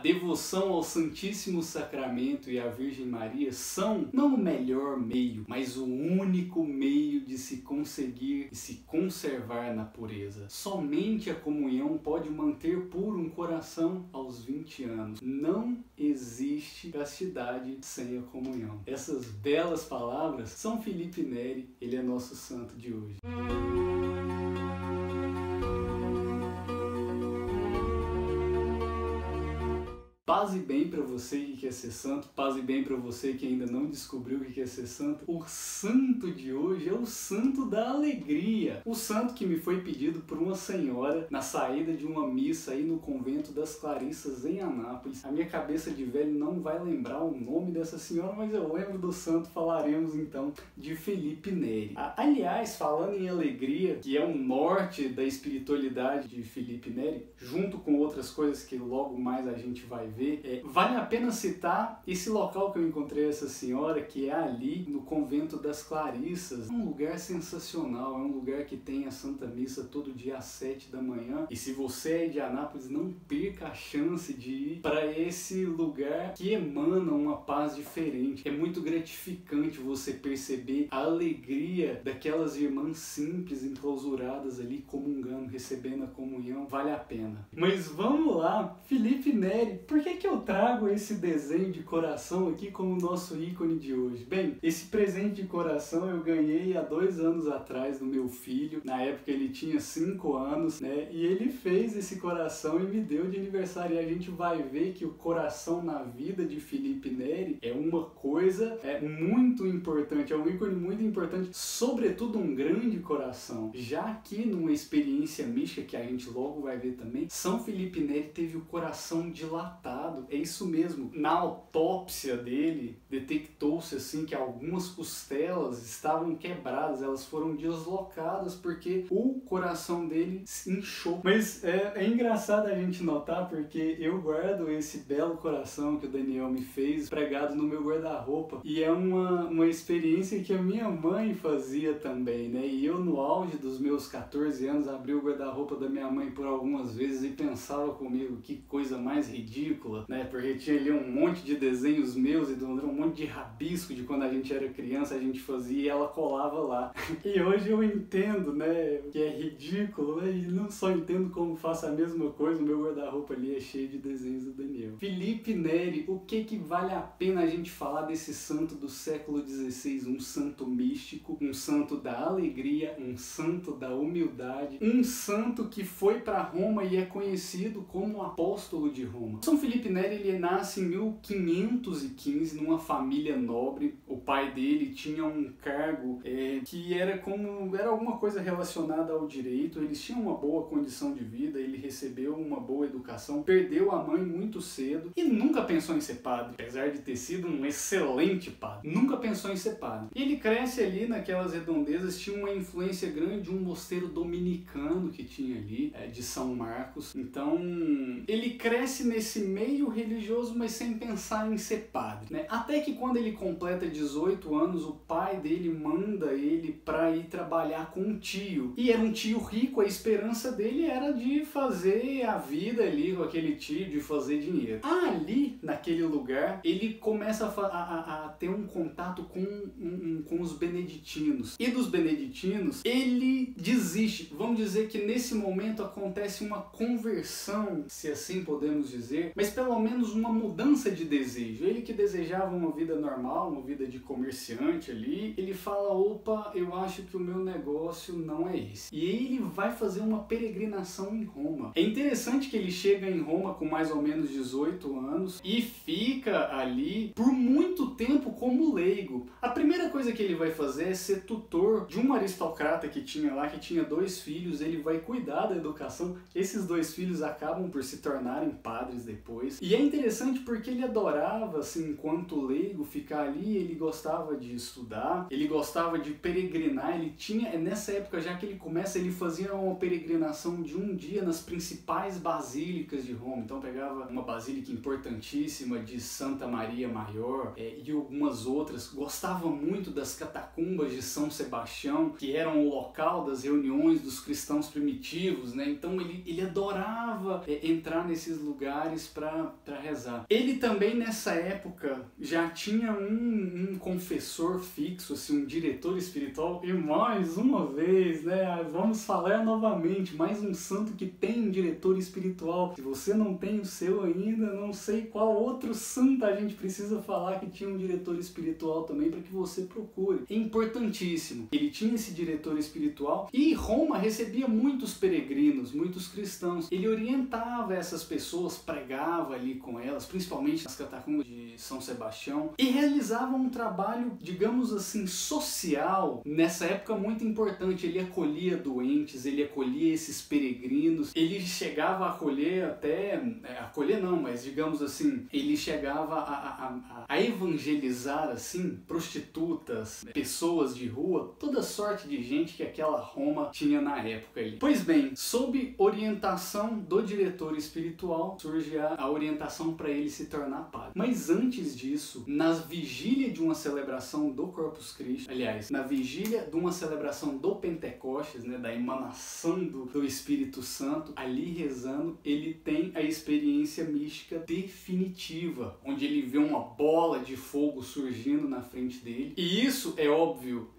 devoção ao Santíssimo Sacramento e à Virgem Maria são não o melhor meio, mas o único meio de se conseguir e se conservar na pureza. Somente a comunhão pode manter puro um coração aos 20 anos. Não existe castidade sem a comunhão. Essas belas palavras são Felipe Neri, ele é nosso santo de hoje. Paz e bem para você que quer ser santo, paz e bem para você que ainda não descobriu o que quer ser santo. O santo de hoje é o santo da alegria. O santo que me foi pedido por uma senhora na saída de uma missa aí no convento das Clarissas em Anápolis. A minha cabeça de velho não vai lembrar o nome dessa senhora, mas eu lembro do santo. Falaremos então de Felipe Neri. Aliás, falando em alegria, que é o norte da espiritualidade de Felipe Neri, junto com outras coisas que logo mais a gente vai ver, vale a pena citar esse local que eu encontrei essa senhora, que é ali no convento das Clarissas. É um lugar sensacional, é um lugar que tem a Santa Missa todo dia às 7 da manhã. E se você é de Anápolis, não perca a chance de ir para esse lugar que emana uma paz diferente. É muito gratificante você perceber a alegria daquelas irmãs simples, enclausuradas ali, comungando, recebendo a comunhão. Vale a pena. Mas vamos lá, Felipe Neri, por que eu trago esse desenho de coração aqui como nosso ícone de hoje? Bem, esse presente de coração eu ganhei há 2 anos atrás do meu filho. Na época ele tinha 5 anos, né? E ele fez esse coração e me deu de aniversário. E a gente vai ver que o coração na vida de Felipe Neri é uma coisa muito importante, é um ícone muito importante, sobretudo um grande coração. Já que numa experiência mística que a gente logo vai ver também, São Felipe Neri teve o coração dilatado. É isso mesmo. Na autópsia dele, detectou-se assim que algumas costelas estavam quebradas, elas foram deslocadas porque o coração dele se inchou. Mas é engraçado a gente notar, porque eu guardo esse belo coração que o Daniel me fez pregado no meu guarda-roupa, e é uma experiência que a minha mãe fazia também, né? E eu, no auge dos meus 14 anos, abri o guarda-roupa da minha mãe por algumas vezes e pensava comigo, que coisa mais ridícula, né? Porque tinha ali um monte de desenhos meus e um monte de rabisco de quando a gente era criança, a gente fazia e ela colava lá. E hoje eu entendo, né, que é ridículo, né? E não só entendo como faço a mesma coisa, o meu guarda-roupa ali é cheio de desenhos do Daniel. Felipe Neri, o que vale a pena a gente falar desse santo do século XVI? Um santo místico, um santo da alegria, um santo da humildade, um santo que foi para Roma e é conhecido como o apóstolo de Roma. São Felipe Neri, ele nasce em 1515 numa família nobre. O pai dele tinha um cargo que era alguma coisa relacionada ao direito. Eles tinham uma boa condição de vida, ele recebeu uma boa educação, perdeu a mãe muito cedo e nunca pensou em ser padre, apesar de ter sido um excelente padre. Nunca pensou em ser padre. E ele cresce ali naquelas redondezas, tinha uma influência grande de um mosteiro dominicano que tinha ali, de São Marcos. Então, ele cresce nesse meio religioso, mas sem pensar em ser padre, né? Até que quando ele completa 18 anos, o pai dele manda ele para ir trabalhar com um tio. E era um tio rico, a esperança dele era de fazer a vida ali com aquele tio, de fazer dinheiro. Ali, naquele lugar, ele começa a ter um contato com os beneditinos. E dos beneditinos, ele desiste. Vamos dizer que nesse momento acontece uma conversão, se assim podemos dizer, mas pelo menos uma mudança de desejo. Ele que desejava uma vida normal, uma vida de comerciante ali, ele fala, opa, eu acho que o meu negócio não é esse. E ele vai fazer uma peregrinação em Roma. É interessante que ele chega em Roma com mais ou menos 18 anos e fica ali por muito tempo como leigo. A primeira coisa que ele vai fazer é ser tutor de um aristocrata que tinha lá, que tinha 2 filhos, ele vai cuidar da educação. Esses 2 filhos acabam por se tornarem padres depois. E é interessante porque ele adorava, assim, enquanto leigo, ficar ali, ele gostava de estudar, ele gostava de peregrinar, ele tinha, nessa época já que ele começa, ele fazia uma peregrinação de um dia nas principais basílicas de Roma. Então pegava uma basílica importantíssima de Santa Maria Maior e algumas outras. Gostava muito das catacumbas de São Sebastião, que eram o local das reuniões dos cristãos primitivos, né? Então ele adorava entrar nesses lugares para para rezar. Ele também nessa época já tinha um confessor fixo, assim, um diretor espiritual, e mais uma vez, né, vamos falar novamente, mais um santo que tem um diretor espiritual. Se você não tem o seu ainda, não sei qual outro santo a gente precisa falar que tinha um diretor espiritual também para que você procure. É importantíssimo. Ele tinha esse diretor espiritual e Roma recebia muitos peregrinos, muitos cristãos. Ele orientava essas pessoas, pregava ali com elas, principalmente nas catacumbas de São Sebastião, e realizava um trabalho, digamos assim, social, nessa época muito importante. Ele acolhia doentes, ele acolhia esses peregrinos, ele chegava a acolher até, acolher não, mas digamos assim, ele chegava a evangelizar assim, prostitutas, pessoas de rua, toda sorte de gente que aquela Roma tinha na época ali. Pois bem, sob orientação do diretor espiritual, surge a orientação para ele se tornar padre. Mas antes disso, na vigília de uma celebração do Corpus Christi, aliás, na vigília de uma celebração do Pentecostes, né, da emanação do Espírito Santo, ali rezando, ele tem a experiência mística definitiva, onde ele vê uma bola de fogo surgindo na frente dele. E isso, é óbvio,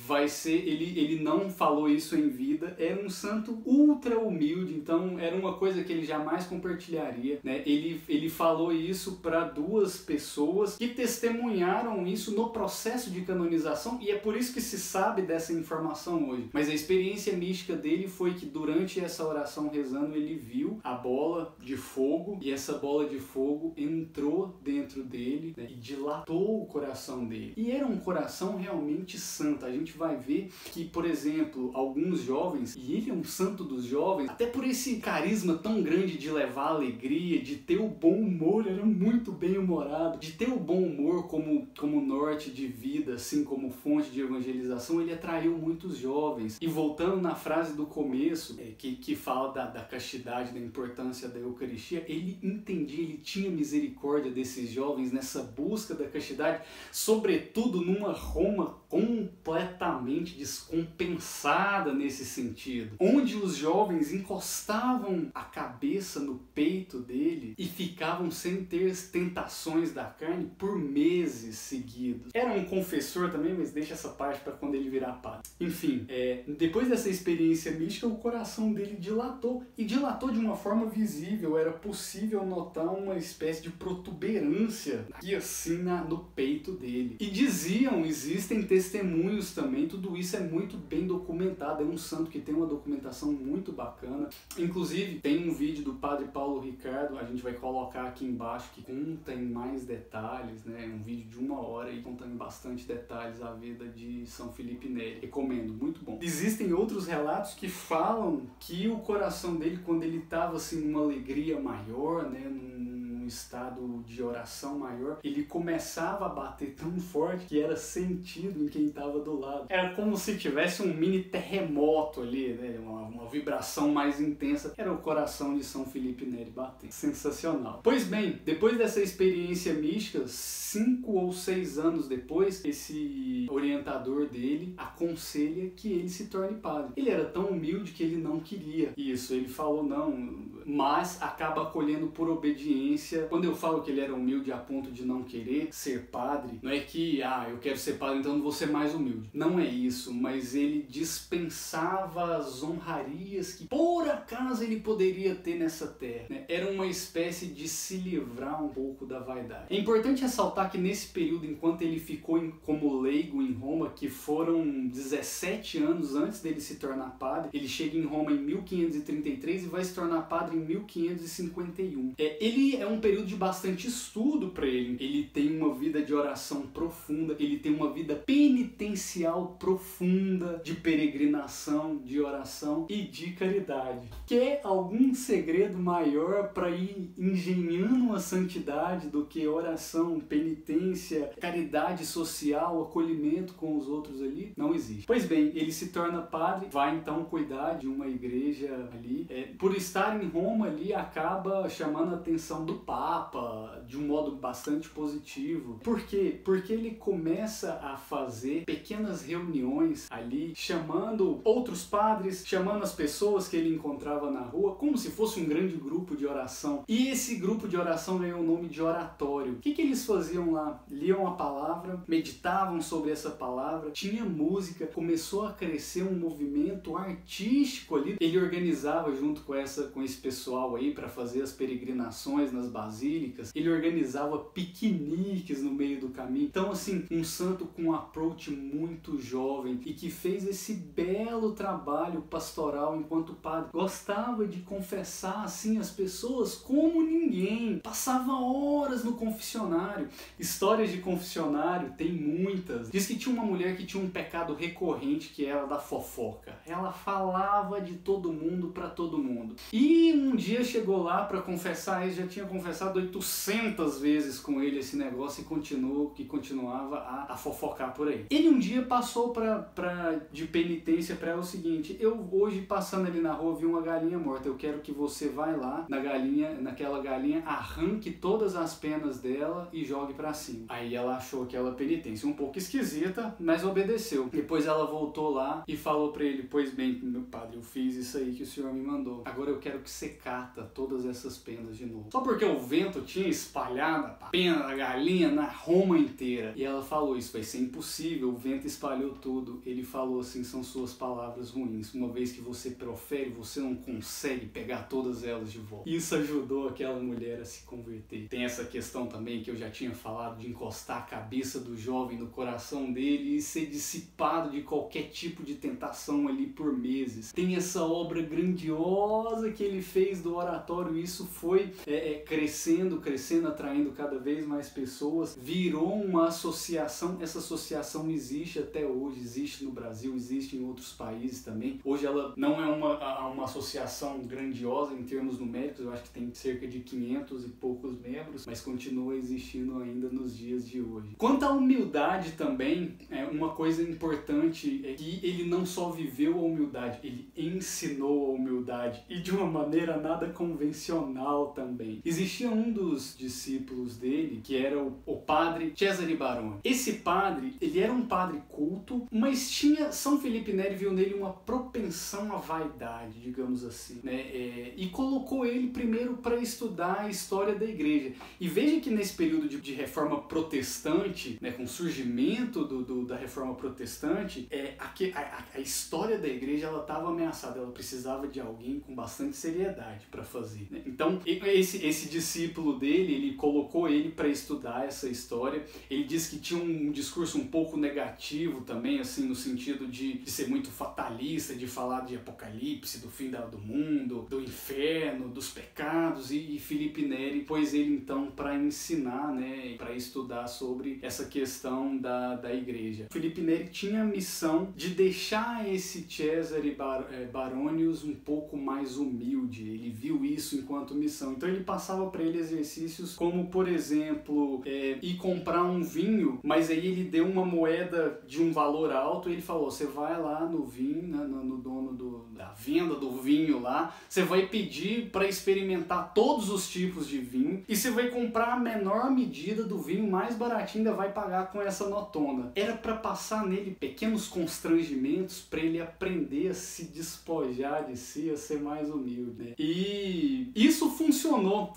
vai ser, ele não falou isso em vida, era um santo ultra humilde, então era uma coisa que ele jamais compartilharia, né? Ele falou isso para duas pessoas que testemunharam isso no processo de canonização, e é por isso que se sabe dessa informação hoje. Mas a experiência mística dele foi que durante essa oração rezando, ele viu a bola de fogo, e essa bola de fogo entrou dentro dele, né, e dilatou o coração dele. E era um coração realmente santo. A gente vai ver que, por exemplo, alguns jovens, e ele é um santo dos jovens, até por esse carisma tão grande de levar alegria, de ter o bom humor, era muito bem humorado, de ter o bom humor como norte de vida, assim como fonte de evangelização, ele atraiu muitos jovens. E voltando na frase do começo, que fala da castidade, da importância da Eucaristia, ele entendia, ele tinha misericórdia desses jovens nessa busca da castidade, sobretudo numa Roma completamente descompensada nesse sentido, onde os jovens encostavam a cabeça no peito dele e ficavam sem ter tentações da carne por meses seguidos. Era um confessor também, mas deixa essa parte para quando ele virar padre. Enfim, depois dessa experiência mística, o coração dele dilatou, e dilatou de uma forma visível. Era possível notar uma espécie de protuberância aqui assim no peito dele. E diziam, existem testemunhos também, tudo isso é muito bem documentado, é um santo que tem uma documentação muito bacana. Inclusive, tem um vídeo do Padre Paulo Ricardo, a gente vai colocar aqui embaixo, que conta em mais detalhes, né? Um vídeo de 1 hora e contando em bastante detalhes a vida de São Felipe Neri. Recomendo, muito bom. Existem outros relatos que falam que o coração dele, quando ele estava assim numa alegria maior, né, num estado de oração maior, ele começava a bater tão forte que era sentido em quem estava do lado. Era como se tivesse um mini terremoto ali, né, uma vibração mais intensa. Era o coração de São Felipe Neri batendo. Sensacional. Pois bem, depois dessa experiência mística, 5 ou 6 anos depois, esse orientador dele aconselha que ele se torne padre. Ele era tão humilde que ele não queria isso. Ele falou não, mas acaba acolhendo por obediência. Quando eu falo que ele era humilde a ponto de não querer ser padre, não é que, eu quero ser padre, então não vou ser mais humilde. Não é isso, mas ele dispensava as honrarias que por acaso ele poderia ter nessa terra, né? Era uma espécie de se livrar um pouco da vaidade. É importante ressaltar que nesse período, enquanto ele ficou como leigo em Roma, que foram 17 anos antes dele se tornar padre, ele chega em Roma em 1533 e vai se tornar padre em 1551. Ele é um período de bastante estudo para ele. Ele tem uma vida de oração profunda, ele tem uma vida penitencial profunda, de peregrinação, de oração e de caridade. Quer algum segredo maior para ir engenhando uma santidade do que oração, penitência, caridade social, acolhimento com os outros ali? Não existe. Pois bem, ele se torna padre, vai então cuidar de uma igreja ali. Por estar em Roma, Roma ali acaba chamando a atenção do Papa de um modo bastante positivo. Por quê? Porque ele começa a fazer pequenas reuniões ali, chamando outros padres, chamando as pessoas que ele encontrava na rua, como se fosse um grande grupo de oração. E esse grupo de oração ganhou o nome de oratório. O que eles faziam lá? Liam a palavra, meditavam sobre essa palavra, tinha música, começou a crescer um movimento artístico ali. Ele organizava junto com esse pessoal aí para fazer as peregrinações nas basílicas, ele organizava piqueniques no meio do caminho. Então, assim, um santo com um approach muito jovem e que fez esse belo trabalho pastoral enquanto padre. Gostava de confessar, assim, as pessoas como ninguém. Passava horas no confessionário. Histórias de confessionário tem muitas. Diz que tinha uma mulher que tinha um pecado recorrente, que era da fofoca. Ela falava de todo mundo para todo mundo. E um dia chegou lá para confessar, ele já tinha confessado 800 vezes com ele esse negócio e continuava a fofocar por aí. Ele um dia passou de penitência para ela o seguinte: eu hoje passando ali na rua vi uma galinha morta, eu quero que você vá lá naquela galinha, arranque todas as penas dela e jogue para cima. Aí ela achou aquela penitência um pouco esquisita, mas obedeceu. Depois ela voltou lá e falou para ele: pois bem, meu padre, eu fiz isso aí que o senhor me mandou. Agora eu quero que você cata todas essas penas de novo. Só porque o vento tinha espalhado a pena da galinha na Roma inteira. E ela falou: isso vai ser impossível, o vento espalhou tudo. Ele falou assim: são suas palavras ruins. Uma vez que você profere, você não consegue pegar todas elas de volta. Isso ajudou aquela mulher a se converter. Tem essa questão também que eu já tinha falado, de encostar a cabeça do jovem no coração dele e ser dissipado de qualquer tipo de tentação ali por meses. Tem essa obra grandiosa que ele fez do oratório, isso foi crescendo, atraindo cada vez mais pessoas, virou uma associação. Essa associação existe até hoje, existe no Brasil, existe em outros países também. Hoje ela não é uma associação grandiosa em termos numéricos, eu acho que tem cerca de 500 e poucos membros, mas continua existindo ainda nos dias de hoje. Quanto à humildade também, uma coisa importante é que ele não só viveu a humildade, ele ensinou a humildade, e de uma maneira nada convencional também. Existia um dos discípulos dele, que era o padre Cesare Barone. Esse padre, ele era um padre culto, mas São Felipe Neri viu nele uma propensão à vaidade, digamos assim, né? E colocou ele primeiro para estudar a história da igreja. E veja que nesse período de reforma protestante, né, com o surgimento da reforma protestante, a história da igreja estava ameaçada, ela precisava de alguém com bastante seriedade para fazer, né? Então esse discípulo dele, ele colocou ele para estudar essa história. Ele disse que tinha um discurso um pouco negativo também, assim, no sentido de ser muito fatalista, de falar de apocalipse, do fim do mundo, do inferno, dos pecados, e Felipe Neri pôs ele então para ensinar, né, para estudar sobre essa questão da igreja. Felipe Neri tinha a missão de deixar esse Cesare Baronius um pouco mais humilde. Ele viu isso enquanto missão. Então ele passava para ele exercícios como, por exemplo, ir comprar um vinho, mas aí ele deu uma moeda de um valor alto e ele falou: você vai lá no vinho, né, no dono da venda do vinho lá, você vai pedir para experimentar todos os tipos de vinho e você vai comprar a menor medida do vinho mais baratinho, ainda vai pagar com essa notona. Era para passar nele pequenos constrangimentos para ele aprender a se despojar de si, a ser mais humilde, né? E isso funcionou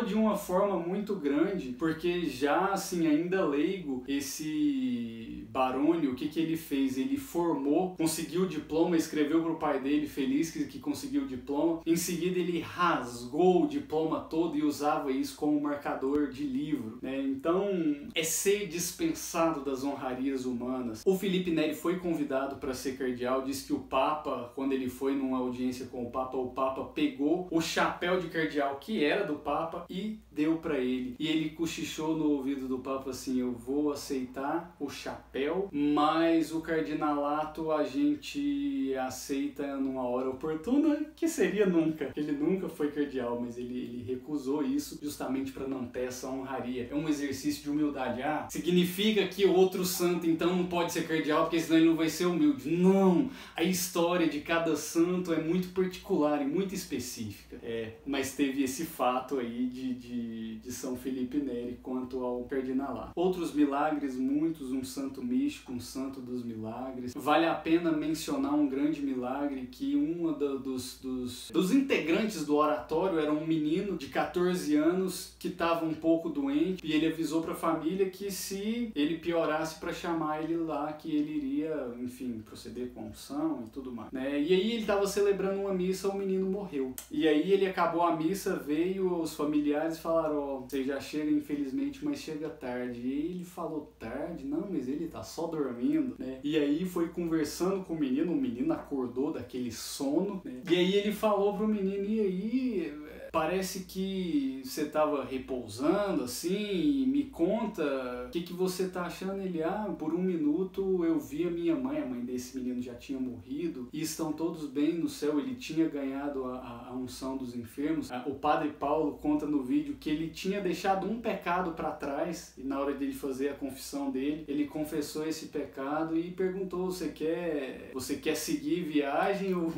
de uma forma muito grande, porque já assim, ainda leigo, esse Baroni, o que ele fez? Ele formou, conseguiu o diploma, escreveu pro pai dele feliz que conseguiu o diploma. Em seguida ele rasgou o diploma todo e usava isso como marcador de livro, né? Então é ser dispensado das honrarias humanas. O Felipe Neri foi convidado para ser cardeal. Diz que o Papa, quando ele foi numa audiência com o Papa pegou o chapéu de cardeal que era do Papa e deu para ele. E ele cochichou no ouvido do Papa assim: eu vou aceitar o chapéu, mas o cardinalato a gente aceita numa hora oportuna, que seria nunca. Ele nunca foi cardeal, mas ele recusou isso justamente para não ter essa honraria. É um exercício de humildade. Significa que outro santo então não pode ser cardeal porque senão ele não vai ser humilde. Não! A história de cada santo é muito particular e muito específica. específica. Mas teve esse fato aí de São Felipe Neri quanto ao Cardinalato. Outros milagres, muitos, um santo místico, um santo dos milagres. Vale a pena mencionar um grande milagre que um dos integrantes do oratório era um menino de 14 anos que estava um pouco doente e ele avisou para a família que se ele piorasse para chamar ele lá, que ele iria, enfim, proceder com a unção e tudo mais, né? E aí ele estava celebrando uma missa, o menino morreu. E aí ele acabou a missa, veio os familiares e falaram: ó, você já chega infelizmente, mas chega tarde. E ele falou: tarde? Não, mas ele tá só dormindo, né? E aí foi conversando com o menino acordou daquele sono, né? E aí ele falou pro menino: e aí, parece que você tava repousando assim, me conta o que você tá achando. Ele: por um minuto eu vi a minha mãe, a mãe desse menino já tinha morrido, e estão todos bem no céu. Ele tinha ganhado a unção dos enfermos. O padre Paulo conta no vídeo que ele tinha deixado um pecado para trás, e na hora dele fazer a confissão dele, ele confessou esse pecado e perguntou: você quer seguir viagem ou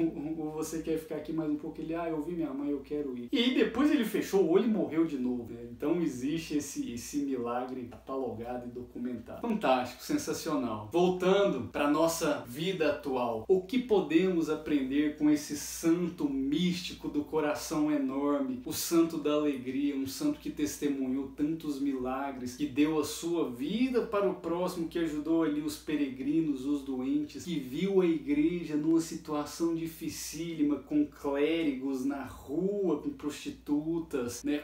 você quer ficar aqui mais um pouco? Ele: eu vi minha mãe, eu quero ir. E aí depois ele fechou o olho e morreu de novo, né? Então existe esse milagre catalogado e documentado. Fantástico, sensacional. Voltando para nossa vida atual, o que podemos aprender com esse santo místico do coração enorme, o santo da alegria, um santo que testemunhou tantos milagres, que deu a sua vida para o próximo, que ajudou ali os peregrinos, os doentes, que viu a igreja numa situação dificílima, com clérigos na rua, com prostitutas, né,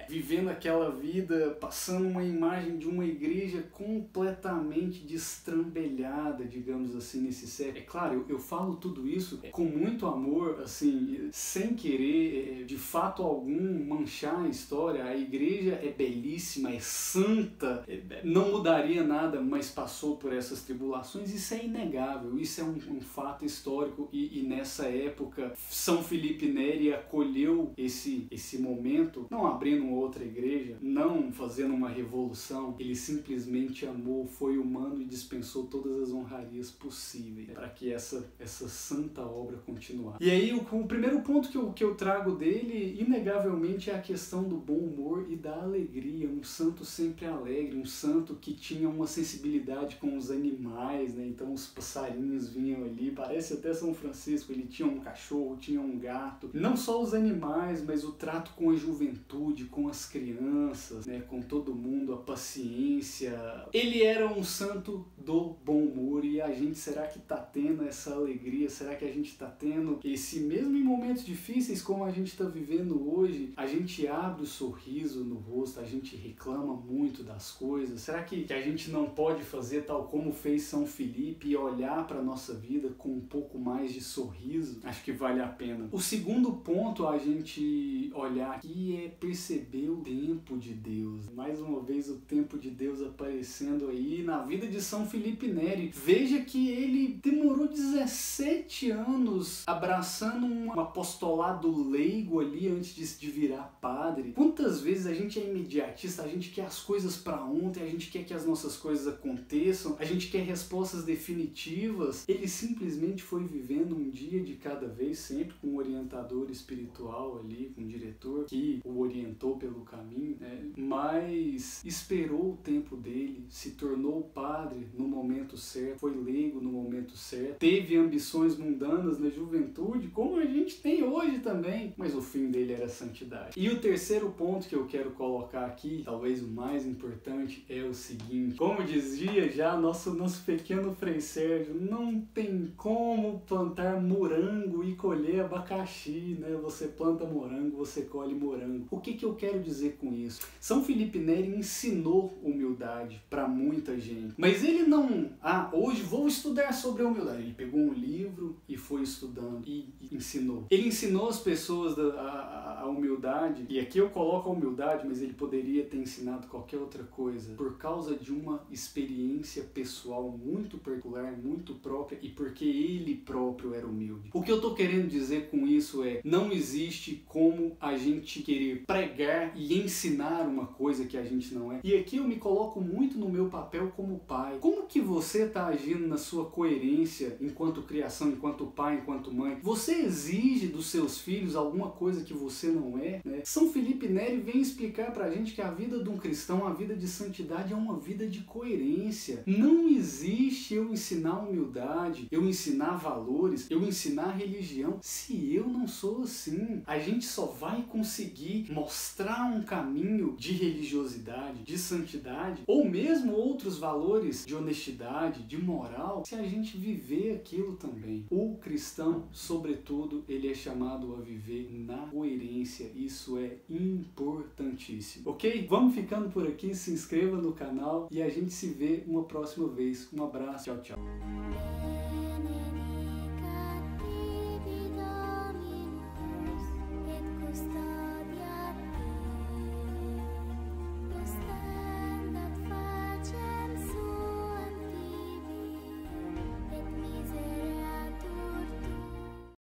vivendo aquela vida, passando uma imagem de uma igreja completamente destrambelhada, digamos assim, nesse século. É claro, eu falo tudo isso com muito amor, assim, sem querer, de fato algum, manchar a história. A igreja é belíssima, é santa, não mudaria nada, mas passou por essas tribulações. Isso é inegável, isso é um fato histórico, e nessa época São Felipe Neri acolheu esse momento, não abrindo uma outra igreja, não fazendo uma revolução. Ele simplesmente amou, foi humano e dispensou todas as honrarias possíveis para que essa santa obra continuasse. E aí o primeiro ponto que eu trago dele, inegavelmente, é a questão do bom humor e da alegria. Um santo sempre alegre, um santo que tinha uma sensibilidade com os animais, né? Então os passarinhos vinham ali, parece até São Francisco, ele tinha um cachorro, tinha um gato. Não só os animais, mas o trato com a juventude, com as crianças, né? Com todo mundo, a paciência. Ele era um santo do bom humor, e a gente, será que tá tendo essa alegria? Será que a gente tá tendo esse, mesmo em momentos difíceis como a gente tá vivendo hoje, a gente abre o sorriso no rosto, a gente reclama muito das coisas? Será que a gente não pode fazer tal como fez São Felipe e olhar para nossa vida com um pouco mais de sorriso? Acho que vale a pena. O segundo ponto a gente olhar aqui é perceber o tempo de Deus. Mais uma vez o tempo de Deus aparecendo aí na vida de São Felipe Neri. Veja que ele demorou 17 anos abraçando um apostolado leigo ali antes de virar padre. Quantas vezes a gente é imediatista, a gente quer as coisas para ontem, a gente quer que as nossas coisas aconteçam, a gente quer respostas definitivas. Ele simplesmente foi vivendo um dia de cada vez, sempre com um orientador espiritual ali, com um diretor que o orientou pelo caminho, né? Mas esperou o tempo dele, se tornou padre no momento certo, foi leigo no momento certo, teve ambições mundanas na juventude, como a gente tem hoje também, mas o fim dele era a santidade. E o terceiro ponto que eu quero colocar aqui, talvez o mais importante, é o seguinte: como dizia já nosso pequeno Frei Sérgio, não tem como plantar morango e colher abacaxi, né? Você planta morango, você colhe morango. O que eu quero dizer com isso? São Felipe Neri ensinou humildade para muita gente, mas ele não, hoje vou estudar sobre a humildade. Ele pegou um livro e foi estudando e ensinou. Ele ensinou as pessoas a humildade, e aqui eu coloco a humildade, mas ele poderia ter ensinado qualquer outra coisa, por causa de uma experiência pessoal muito particular, muito própria, e porque ele próprio era humilde. O que eu tô querendo dizer com isso é: não existe como a gente querer pregar e ensinar uma coisa que a gente não é. E aqui eu me coloco muito no meu papel como pai. Como que você está agindo na sua coerência enquanto criação, enquanto pai, enquanto mãe? Você exige dos seus filhos alguma coisa que você não é, né? São Felipe Neri vem explicar pra gente que a vida de um cristão, a vida de santidade é uma vida de coerência. Não existe eu ensinar humildade, eu ensinar valores, eu ensinar religião, se eu não sou assim. A gente só vai conseguir mostrar um caminho de religiosidade, de santidade, ou mesmo outros valores de honestidade, de moral, se a gente viver aquilo também. O cristão, sobretudo, ele é chamado a viver na coerência. Isso é importantíssimo. Ok? Vamos ficando por aqui, se inscreva no canal e a gente se vê uma próxima vez. Um abraço, tchau, tchau.